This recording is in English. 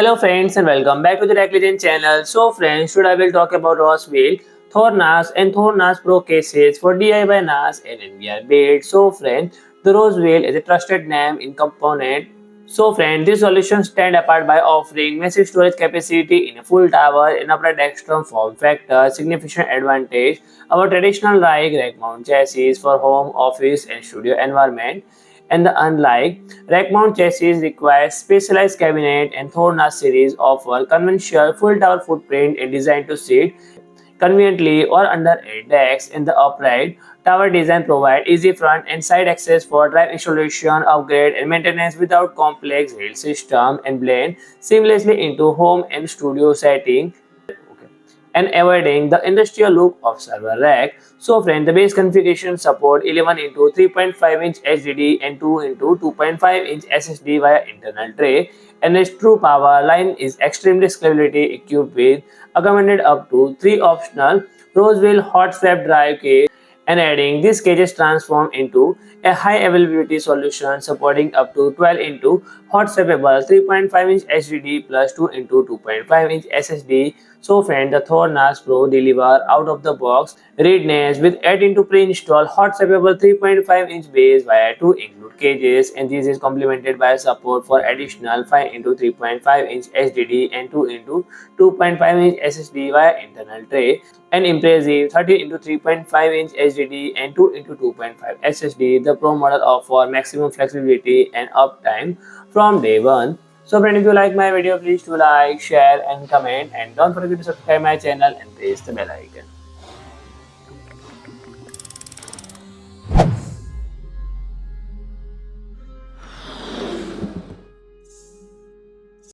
Hello friends and welcome back to the Tech channel. So friends, today I will talk about Rosewill THOR NAS and THOR NAS Pro cases for DIY NAS and NVR build. So friends, the Rosewill is a trusted name in component. So friends, this solution stand apart by offering massive storage capacity in a full tower and upright extreme form factor, significant advantage over traditional like rack mount chassis for home, office and studio environment. And unlike rack-mount chassis requires specialized cabinet and THOR NAS series offer conventional full tower footprint and designed to sit conveniently or under a desk in the upright. Tower design provide easy front and side access for drive installation, upgrade and maintenance without complex rail system and blend seamlessly into home and studio setting and avoiding the industrial look of server rack. So friend, the base configuration support 11 into 3.5 inch HDD and 2 into 2.5 inch SSD via internal tray, and its true power line is extremely scalability equipped with accommodated up to 3 optional Rosewill hot swap drive case, and adding these cages transform into a high availability solution supporting up to 12 into hot swappable 3.5 inch HDD plus 2 into 2.5 inch SSD. So friend, the THOR NAS Pro deliver out of the box readiness with 8 into pre-installed hot swappable 3.5 inch base via 2 include cages, and this is complemented by support for additional 5 into 3.5 inch HDD and 2 into 2.5 inch SSD via internal tray. An impressive 30 into 3.5 inch HDD and 2 into 2.5 SSD, the Pro model offers maximum flexibility and uptime from day one. So friend, if you like my video, please do like, share and comment, and don't forget to subscribe my channel and press the bell icon.